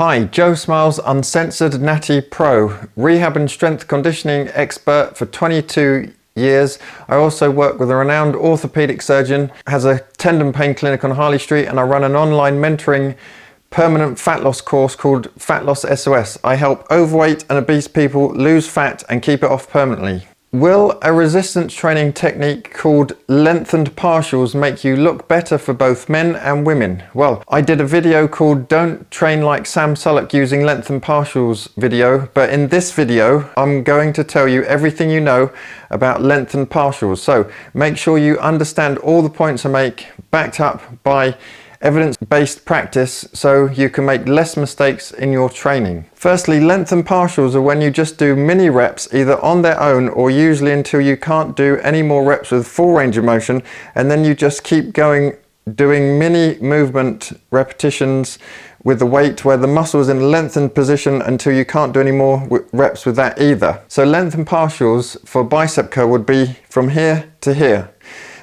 Hi, Joe Smiles, Uncensored Natty Pro, rehab and strength conditioning expert for 22 years. I also work with a renowned orthopedic surgeon, has a tendon pain clinic on Harley Street, and I run an online mentoring permanent fat loss course called Fat Loss S.O.S. I help overweight and obese people lose fat and keep it off permanently. Will a resistance training technique called lengthened partials make you look better for both men and women? Well, I did a video called Don't Train Like Sam Sulek Using Lengthened Partials video, but in this video I'm going to tell you everything you know about lengthened partials. So make sure you understand all the points I make, backed up by evidence-based practice, so you can make less mistakes in your training. Firstly, lengthened partials are when you just do mini reps either on their own or usually until you can't do any more reps with full range of motion, and then you just keep going doing mini movement repetitions with the weight where the muscle is in a lengthened position until you can't do any more reps with that either. So lengthened partials for bicep curl would be from here to here.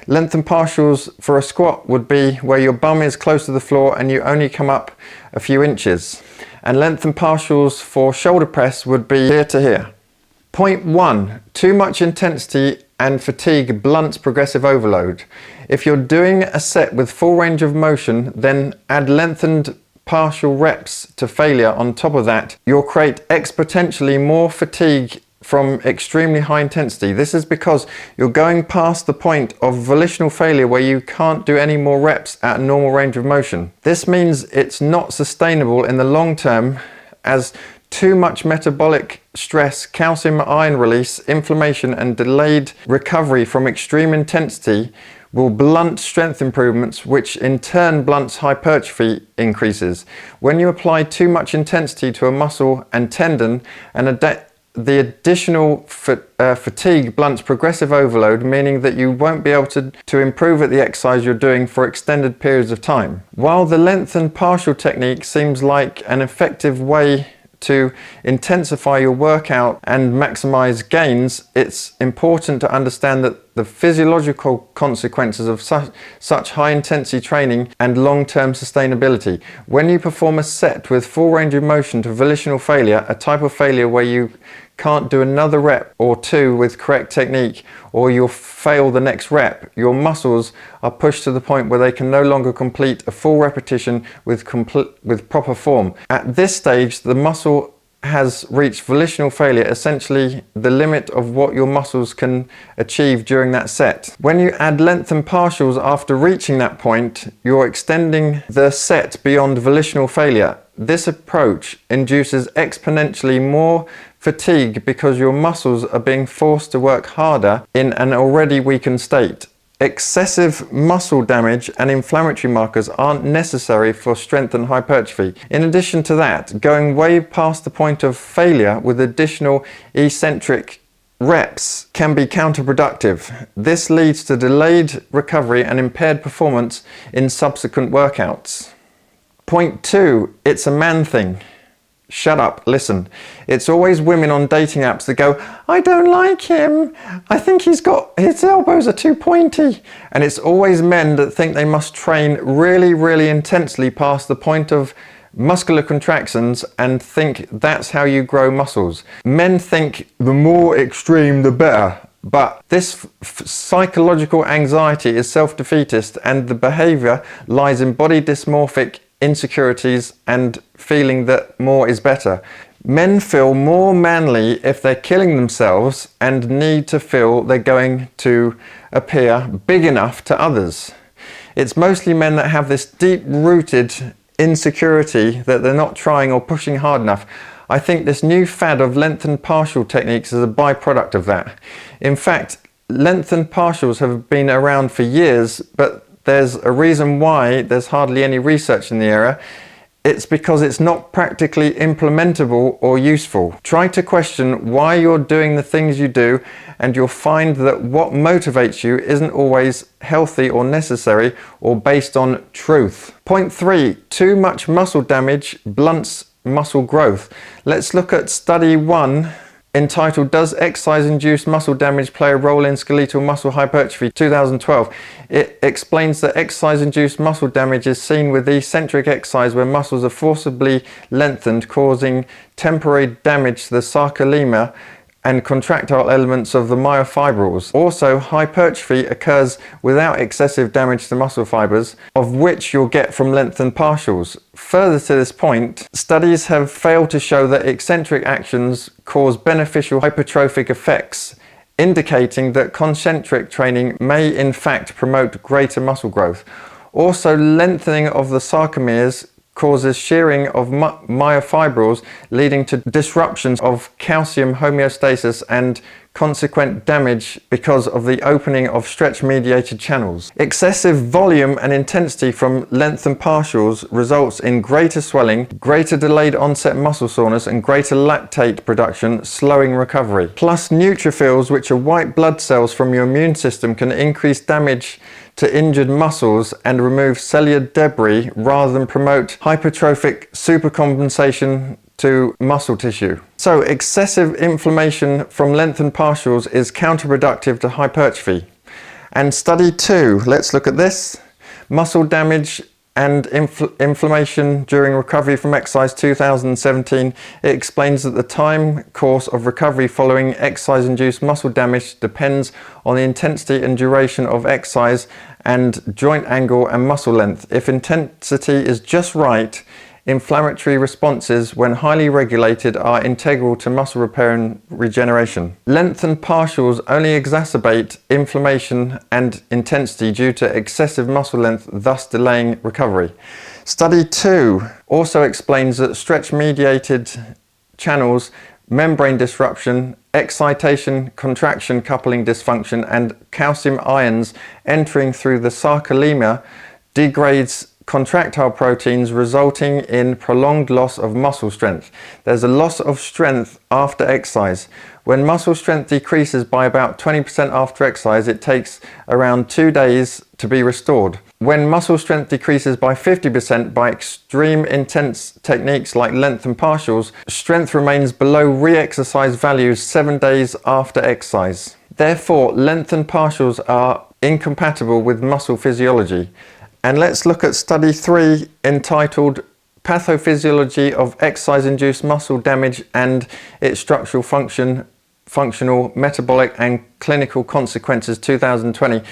Lengthened partials for a squat would be where your bum is close to the floor and you only come up a few inches. And lengthened partials for shoulder press would be here to here. Point 1. Too much intensity and fatigue blunts progressive overload. If you're doing a set with full range of motion, then add lengthened partial reps to failure on top of that. You'll create exponentially more fatigue from extremely high intensity. This is because you're going past the point of volitional failure where you can't do any more reps at a normal range of motion. This means it's not sustainable in the long term, as too much metabolic stress, calcium ion release, inflammation and delayed recovery from extreme intensity will blunt strength improvements, which in turn blunts hypertrophy increases. When you apply too much intensity to a muscle and tendon, and the additional fatigue blunts progressive overload, meaning that you won't be able to improve at the exercise you're doing for extended periods of time. While the lengthened partial technique seems like an effective way to intensify your workout and maximize gains, it's important to understand that the physiological consequences of such high intensity training and long-term sustainability. When you perform a set with full range of motion to volitional failure, a type of failure where you can't do another rep or two with correct technique, or you'll fail the next rep, your muscles are pushed to the point where they can no longer complete a full repetition with proper form. At this stage, the muscle has reached volitional failure, essentially the limit of what your muscles can achieve during that set. When you add lengthened partials after reaching that point, you're extending the set beyond volitional failure. This approach induces exponentially more fatigue because your muscles are being forced to work harder in an already weakened state. Excessive muscle damage and inflammatory markers aren't necessary for strength and hypertrophy. In addition to that, going way past the point of failure with additional eccentric reps can be counterproductive. This leads to delayed recovery and impaired performance in subsequent workouts. Point 2, it's a man thing. Shut up, listen. It's always women on dating apps that go, I don't like him. I think his elbows are too pointy. And it's always men that think they must train really, really intensely past the point of muscular contractions and think that's how you grow muscles. Men think the more extreme, the better. But this psychological anxiety is self-defeatist, and the behavior lies in body dysmorphic insecurities and feeling that more is better. Men feel more manly if they're killing themselves and need to feel they're going to appear big enough to others. It's mostly men that have this deep-rooted insecurity that they're not trying or pushing hard enough. I think this new fad of lengthened partial techniques is a byproduct of that. In fact, lengthened partials have been around for years, but there's a reason why there's hardly any research in the area. It's because it's not practically implementable or useful. Try to question why you're doing the things you do, and you'll find that what motivates you isn't always healthy or necessary or based on truth. Point 3, too much muscle damage blunts muscle growth. Let's look at study 1 entitled Does Exercise-Induced Muscle Damage Play a Role in Skeletal Muscle Hypertrophy 2012. It explains that exercise-induced muscle damage is seen with eccentric exercise where muscles are forcibly lengthened, causing temporary damage to the sarcolemma and contractile elements of the myofibrils. Also, hypertrophy occurs without excessive damage to muscle fibers, of which you'll get from lengthened partials. Further to this point, studies have failed to show that eccentric actions cause beneficial hypertrophic effects, indicating that concentric training may in fact promote greater muscle growth. Also, lengthening of the sarcomeres causes shearing of myofibrils, leading to disruptions of calcium homeostasis and consequent damage because of the opening of stretch-mediated channels. Excessive volume and intensity from lengthened partials results in greater swelling, greater delayed onset muscle soreness, and greater lactate production, slowing recovery. Plus, neutrophils, which are white blood cells from your immune system, can increase damage to injured muscles and remove cellular debris rather than promote hypertrophic supercompensation to muscle tissue. So excessive inflammation from lengthened partials is counterproductive to hypertrophy. And study 2, let's look at this. Muscle damage and inflammation during recovery from exercise 2017. It explains that the time course of recovery following exercise-induced muscle damage depends on the intensity and duration of exercise and joint angle and muscle length. If intensity is just right, inflammatory responses, when highly regulated, are integral to muscle repair and regeneration. Lengthened partials only exacerbate inflammation and intensity due to excessive muscle length, thus delaying recovery. Study 2 also explains that stretch-mediated channels, membrane disruption, excitation, contraction coupling dysfunction, and calcium ions entering through the sarcolemma degrades contractile proteins, resulting in prolonged loss of muscle strength. There's a loss of strength after exercise. When muscle strength decreases by about 20% after exercise, it takes around 2 days to be restored. When muscle strength decreases by 50% by extreme intense techniques like lengthened partials, strength remains below re-exercise values 7 days after exercise. Therefore, lengthened partials are incompatible with muscle physiology. And let's look at study 3 entitled Pathophysiology of Exercise-Induced Muscle Damage and its Structural Functional, Metabolic and Clinical Consequences 2020.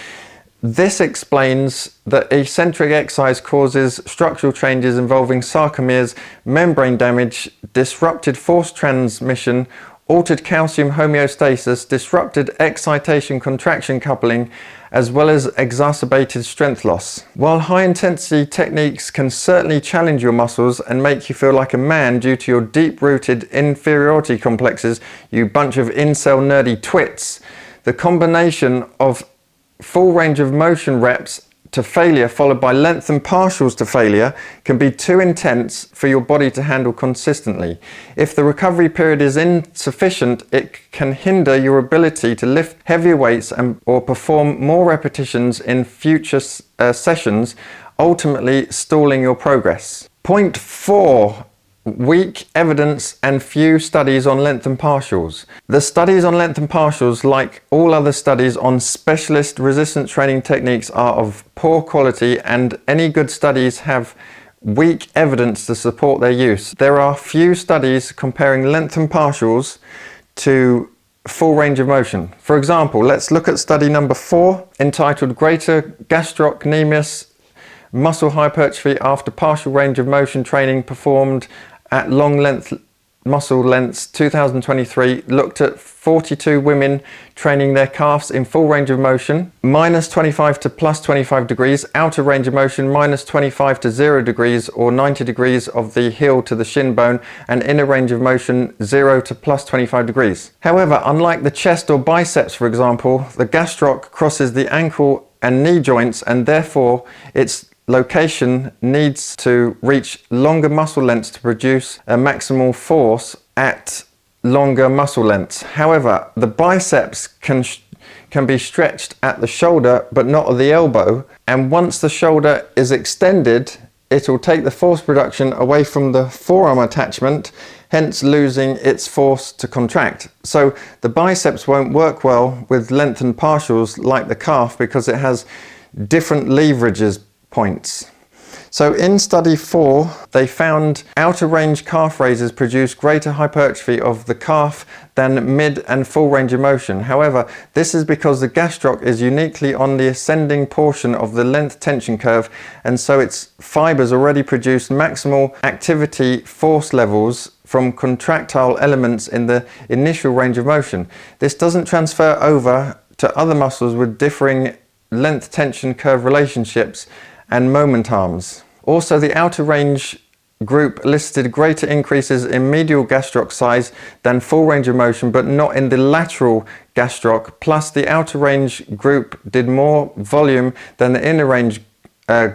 This explains that eccentric exercise causes structural changes involving sarcomeres, membrane damage, disrupted force transmission, altered calcium homeostasis, disrupted excitation-contraction coupling, as well as exacerbated strength loss. While high-intensity techniques can certainly challenge your muscles and make you feel like a man due to your deep-rooted inferiority complexes, you bunch of incel nerdy twits, the combination of full range of motion reps to failure followed by lengthened partials to failure can be too intense for your body to handle consistently. If the recovery period is insufficient, it can hinder your ability to lift heavier weights or perform more repetitions in future sessions, ultimately stalling your progress. Point 4. Weak evidence and few studies on lengthened partials. The studies on lengthened partials, like all other studies on specialist resistance training techniques, are of poor quality, and any good studies have weak evidence to support their use. There are few studies comparing lengthened partials to full range of motion. For example, let's look at study number 4 entitled Greater Gastrocnemius Muscle Hypertrophy After Partial Range of Motion Training Performed at Long Length Muscle Lengths 2023. Looked at 42 women training their calves in full range of motion, -25 to +25 degrees, outer range of motion -25 to 0 degrees or 90 degrees of the heel to the shin bone, and inner range of motion 0 to +25 degrees. However, unlike the chest or biceps, for example, the gastroc crosses the ankle and knee joints, and therefore its location needs to reach longer muscle lengths to produce a maximal force at longer muscle lengths. However, the biceps can be stretched at the shoulder but not at the elbow, and once the shoulder is extended, it will take the force production away from the forearm attachment hence losing its force to contract. So the biceps won't work well with lengthened partials like the calf because it has different leverages points. So in study 4, they found outer range calf raises produce greater hypertrophy of the calf than mid and full range of motion. However, this is because the gastroc is uniquely on the ascending portion of the length tension curve, and so its fibers already produce maximal activity force levels from contractile elements in the initial range of motion. This doesn't transfer over to other muscles with differing length tension curve relationships and moment arms. Also, the outer range group listed greater increases in medial gastroc size than full range of motion, but not in the lateral gastroc. Plus, the outer range group did more volume than the inner range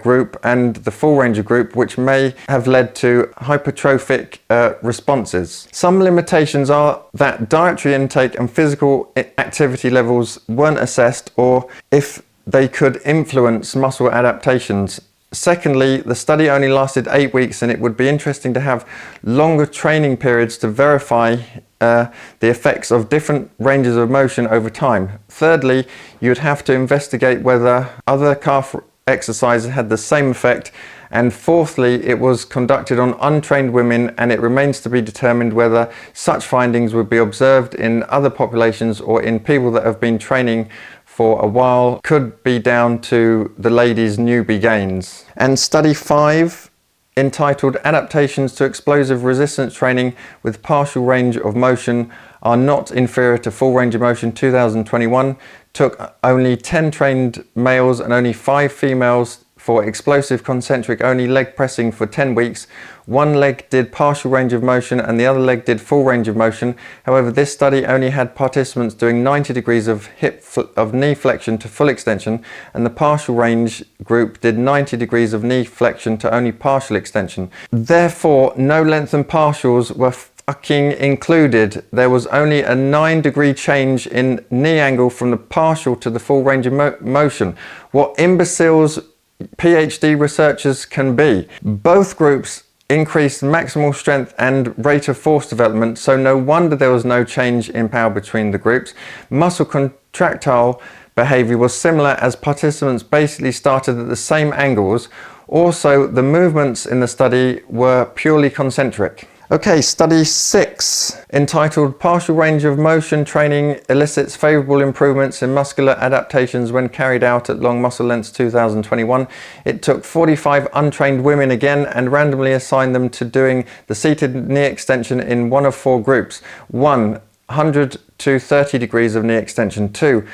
group and the full range group, which may have led to hypertrophic responses. Some limitations are that dietary intake and physical activity levels weren't assessed, or if they could influence muscle adaptations. Secondly, the study only lasted 8 weeks, and it would be interesting to have longer training periods to verify the effects of different ranges of motion over time. Thirdly, you'd have to investigate whether other calf exercises had the same effect. And fourthly, it was conducted on untrained women, and it remains to be determined whether such findings would be observed in other populations or in people that have been training for a while. Could be down to the ladies' newbie gains. And study 5, entitled Adaptations to Explosive Resistance Training with Partial Range of Motion Are Not Inferior to Full Range of Motion 2021, took only 10 trained males and only 5 females for explosive concentric only leg pressing for 10 weeks. One leg did partial range of motion and the other leg did full range of motion. However, this study only had participants doing 90 degrees of knee flexion to full extension, and the partial range group did 90 degrees of knee flexion to only partial extension. Therefore, no lengthened partials were fucking included. There was only a 9-degree change in knee angle from the partial to the full range of motion. What imbeciles PhD researchers can be. Both groups increased maximal strength and rate of force development, so no wonder there was no change in power between the groups. Muscle contractile behavior was similar, as participants basically started at the same angles. Also, the movements in the study were purely concentric. Okay, study 6, entitled Partial Range of Motion Training Elicits Favorable Improvements in Muscular Adaptations When Carried Out at Long Muscle Lengths 2021. It took 45 untrained women again and randomly assigned them to doing the seated knee extension in one of 4 groups. 1, 100 to 30 degrees of knee extension. 2,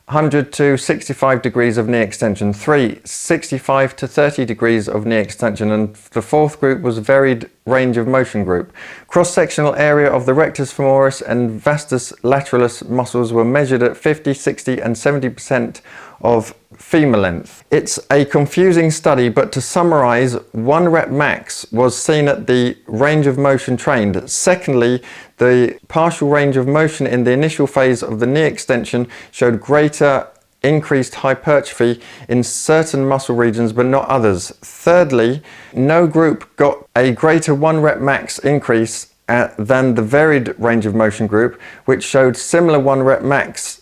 100 to 65 degrees of knee extension. 3, 65 to 30 degrees of knee extension. And the 4th group was varied range of motion group. Cross-sectional area of the rectus femoris and vastus lateralis muscles were measured at 50, 60 and 70% of femur length. It's a confusing study, but to summarize, 1 rep max was seen at the range of motion trained. Secondly, the partial range of motion in the initial phase of the knee extension showed greater increased hypertrophy in certain muscle regions but not others. Thirdly, no group got a greater 1 rep max increase than the varied range of motion group, which showed similar 1 rep max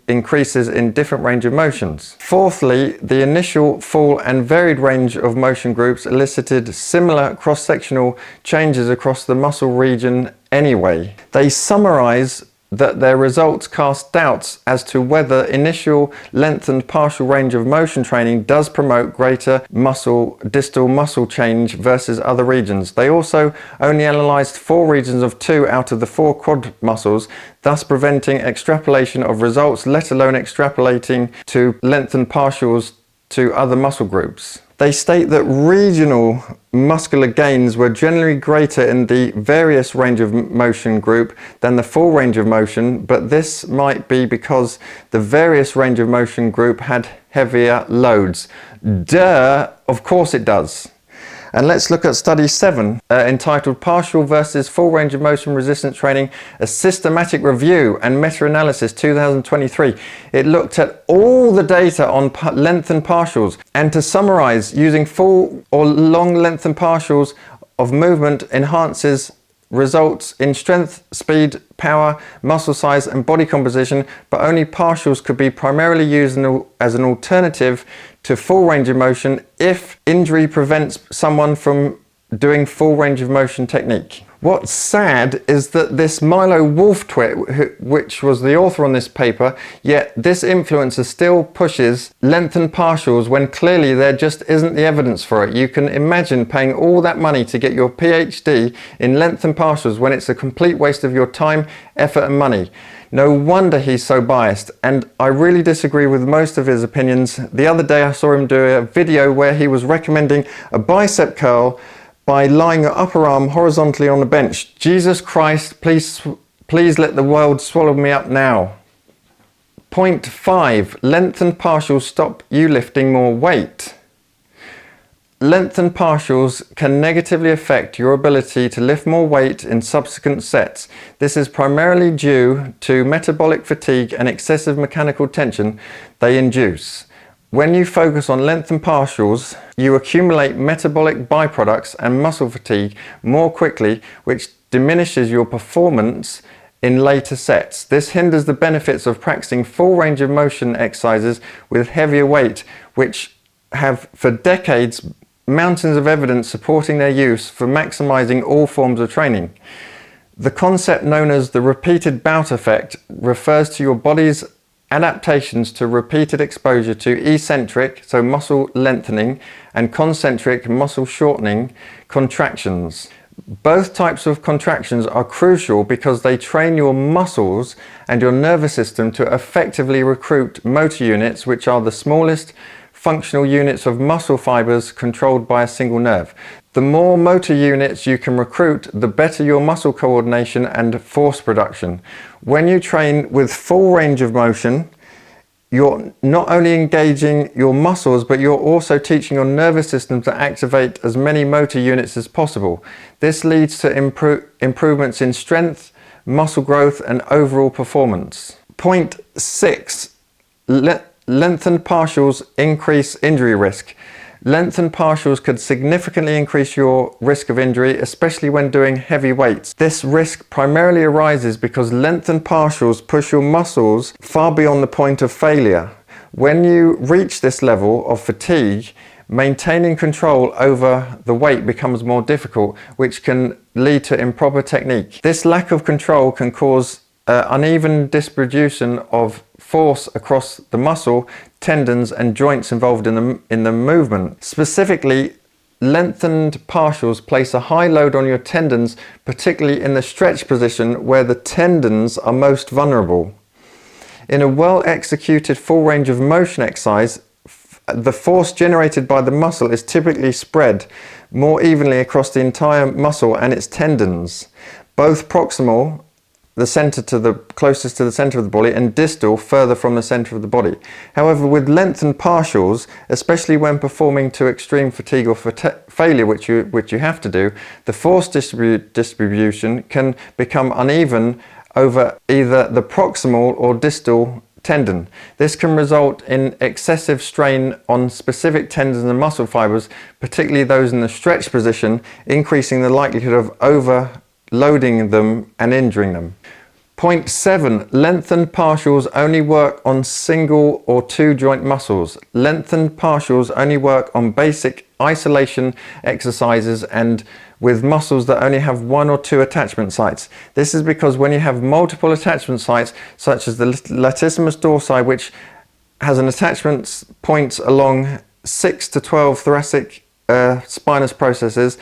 increases in different range of motions. Fourthly, the initial, full and varied range of motion groups elicited similar cross-sectional changes across the muscle region anyway. They summarize that their results cast doubts as to whether initial lengthened partial range of motion training does promote greater distal muscle change versus other regions. They also only analysed 4 regions of 2 out of the 4 quad muscles, thus preventing extrapolation of results, let alone extrapolating to lengthened partials to other muscle groups. They state that regional muscular gains were generally greater in the various range of motion group than the full range of motion, but this might be because the various range of motion group had heavier loads. Duh, of course it does. And let's look at study 7, entitled Partial versus Full Range of Motion Resistance Training, a Systematic Review and Meta-Analysis 2023. It looked at all the data on lengthened partials, and to summarize, using full or long lengthened partials of movement enhances results in strength, speed, power, muscle size and body composition, but only partials could be primarily used as an alternative to full range of motion if injury prevents someone from doing full range of motion technique. What's sad is that this Milo Wolf-Twit, which was the author on this paper, yet this influencer still pushes lengthened partials when clearly there just isn't the evidence for it. You can imagine paying all that money to get your PhD in lengthened partials when it's a complete waste of your time, effort and money. No wonder he's so biased, and I really disagree with most of his opinions. The other day I saw him do a video where he was recommending a bicep curl by lying your upper arm horizontally on the bench. Jesus Christ, please let the world swallow me up now. Point 5. Lengthened partials stop you lifting more weight. Lengthened partials can negatively affect your ability to lift more weight in subsequent sets. This is primarily due to metabolic fatigue and excessive mechanical tension they induce. When you focus on lengthened partials, you accumulate metabolic byproducts and muscle fatigue more quickly, which diminishes your performance in later sets. This hinders the benefits of practicing full range of motion exercises with heavier weight, which have for decades mountains of evidence supporting their use for maximizing all forms of training. The concept known as the repeated bout effect refers to your body's adaptations to repeated exposure to eccentric, so muscle lengthening, and concentric, muscle shortening contractions. Both types of contractions are crucial because they train your muscles and your nervous system to effectively recruit motor units, which are the smallest functional units of muscle fibers controlled by a single nerve. The more motor units you can recruit, the better your muscle coordination and force production. When you train with full range of motion, you're not only engaging your muscles, but you're also teaching your nervous system to activate as many motor units as possible. This leads to improvements in strength, muscle growth, and overall performance. Point 6. Lengthened partials increase injury risk. Lengthened partials could significantly increase your risk of injury, especially when doing heavy weights. This risk primarily arises because lengthened partials push your muscles far beyond the point of failure. When you reach this level of fatigue, maintaining control over the weight becomes more difficult, which can lead to improper technique. This lack of control can cause uneven distribution of force across the muscle, tendons and joints involved in the movement. Specifically, lengthened partials place a high load on your tendons, particularly in the stretch position where the tendons are most vulnerable. In a well-executed full range of motion exercise, the force generated by the muscle is typically spread more evenly across the entire muscle and its tendons, both proximal, the closest to the center of the body, and distal, further from the center of the body. However, with lengthened partials, especially when performing to extreme fatigue or failure, which you have to do, the force distribution can become uneven over either the proximal or distal tendon. This can result in excessive strain on specific tendons and muscle fibers, particularly those in the stretch position, increasing the likelihood of overloading them and injuring them. Point 7. Lengthened partials only work on single or two joint muscles. Lengthened partials only work on basic isolation exercises and with muscles that only have one or two attachment sites. This is because when you have multiple attachment sites, such as the latissimus dorsi, which has an attachment point along 6 to 12 thoracic spinous processes,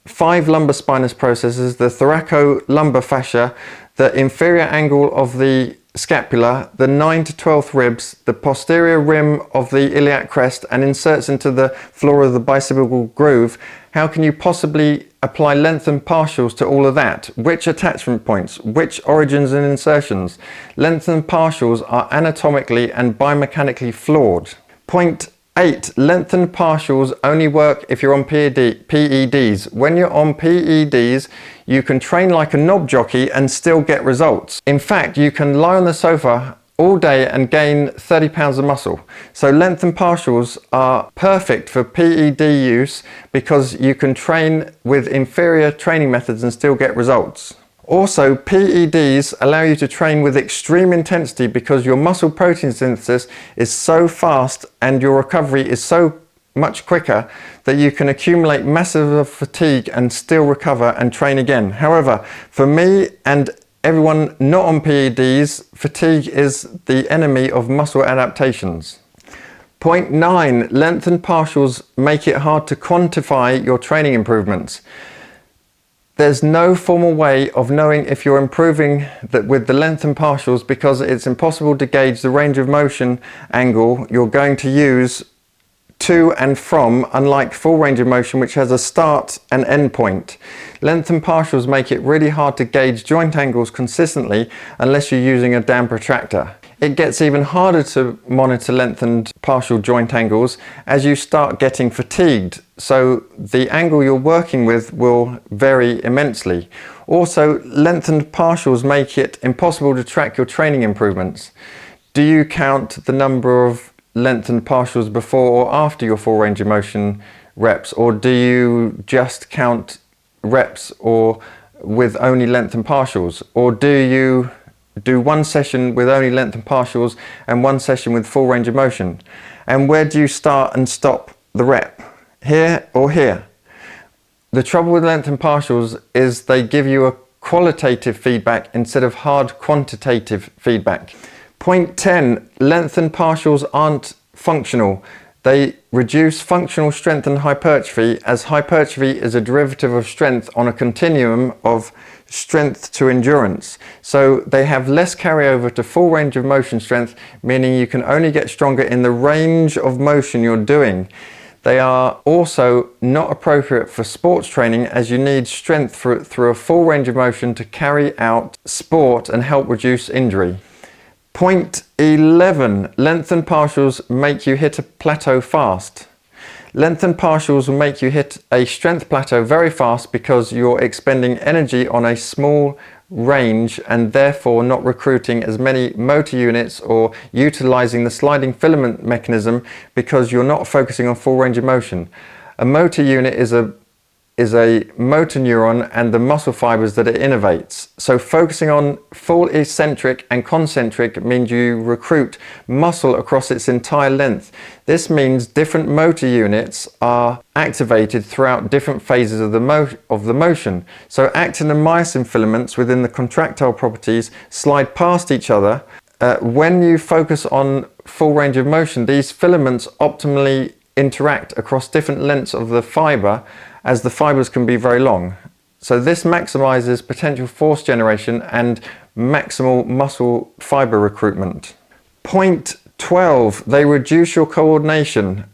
5 lumbar spinous processes, the thoracolumbar fascia, the inferior angle of the scapula, the 9 to 12th ribs, the posterior rim of the iliac crest, and inserts into the floor of the bicipital groove. How can you possibly apply lengthened partials to all of that? Which attachment points? Which origins and insertions? Lengthened partials are anatomically and biomechanically flawed. Point 8. Lengthened partials only work if you're on PEDs. When you're on PEDs, you can train like a knob jockey and still get results. In fact, you can lie on the sofa all day and gain 30 pounds of muscle. So lengthened partials are perfect for PED use because you can train with inferior training methods and still get results. Also, PEDs allow you to train with extreme intensity because your muscle protein synthesis is so fast and your recovery is so much quicker that you can accumulate massive fatigue and still recover and train again. However, for me and everyone not on PEDs, fatigue is the enemy of muscle adaptations. Point 9, lengthened partials make it hard to quantify your training improvements. There's no formal way of knowing if you're improving with the lengthened partials because it's impossible to gauge the range of motion angle you're going to use to and from, unlike full range of motion which has a start and end point. Lengthened partials make it really hard to gauge joint angles consistently unless you're using a damn protractor. It gets even harder to monitor lengthened partial joint angles as you start getting fatigued, so the angle you're working with will vary immensely. Also, lengthened partials make it impossible to track your training improvements. Do you count the number of lengthened partials before or after your full range of motion reps, or do you just count reps or with only lengthened partials, or do you do one session with only lengthened partials and one session with full range of motion? And where do you start and stop the rep? Here or here? The trouble with lengthened partials is they give you a qualitative feedback instead of hard quantitative feedback. Point 10, lengthened partials aren't functional. They reduce functional strength and hypertrophy, as hypertrophy is a derivative of strength on a continuum of strength to endurance. So they have less carryover to full range of motion strength, meaning you can only get stronger in the range of motion you're doing. They are also not appropriate for sports training, as you need strength through a full range of motion to carry out sport and help reduce injury. Point 11, lengthened partials make you hit a plateau fast. Lengthened partials will make you hit a strength plateau very fast because you're expending energy on a small range and therefore not recruiting as many motor units or utilizing the sliding filament mechanism because you're not focusing on full range of motion. A motor unit is a motor neuron and the muscle fibers that it innervates. So focusing on full eccentric and concentric means you recruit muscle across its entire length. This means different motor units are activated throughout different phases of the motion. So actin and myosin filaments within the contractile properties slide past each other. When you focus on full range of motion, these filaments optimally interact across different lengths of the fiber, as the fibers can be very long. So this maximizes potential force generation and maximal muscle fiber recruitment. Point 12, they reduce your coordination.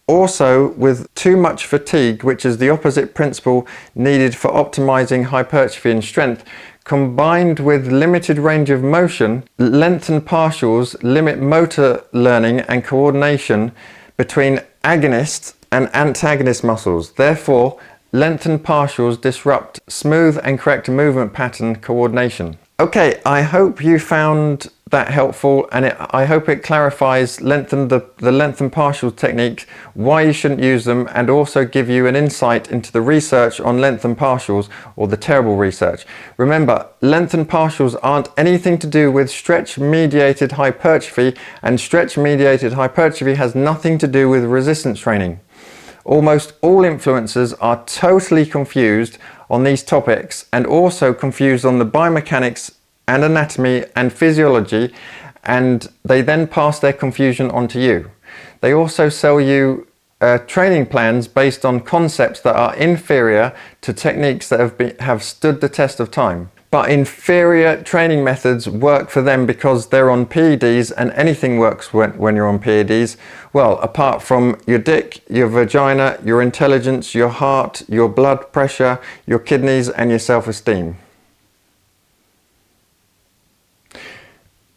Also, with too much fatigue, which is the opposite principle needed for optimizing hypertrophy and strength, combined with limited range of motion, lengthened partials limit motor learning and coordination between agonist and antagonist muscles. Therefore, lengthened partials disrupt smooth and correct movement pattern coordination. Okay, I hope you found that helpful, and I hope it clarifies the lengthened partials technique, why you shouldn't use them, and also give you an insight into the research on lengthened partials, or the terrible research. Remember, lengthened partials aren't anything to do with stretch-mediated hypertrophy, and stretch-mediated hypertrophy has nothing to do with resistance training. Almost all influencers are totally confused on these topics and also confused on the biomechanics and anatomy and physiology, and they then pass their confusion on to you. They also sell you training plans based on concepts that are inferior to techniques that have stood the test of time. But inferior training methods work for them because they're on PEDs, and anything works when you're on PEDs. Well, apart from your dick, your vagina, your intelligence, your heart, your blood pressure, your kidneys, and your self-esteem.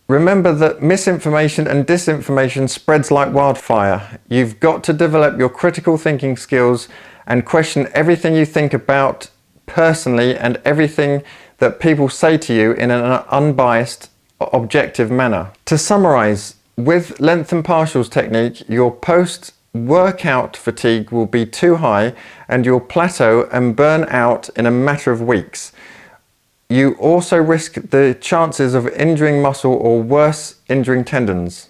Remember that misinformation and disinformation spreads like wildfire. You've got to develop your critical thinking skills and question everything you think about personally and everything that people say to you in an unbiased objective manner. To summarize, with lengthened partials technique, your post-workout fatigue will be too high and you'll plateau and burn out in a matter of weeks. You also risk the chances of injuring muscle or worse, injuring tendons.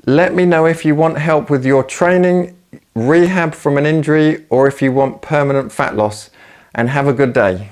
Let me know if you want help with your training, rehab from an injury, or if you want permanent fat loss, and have a good day.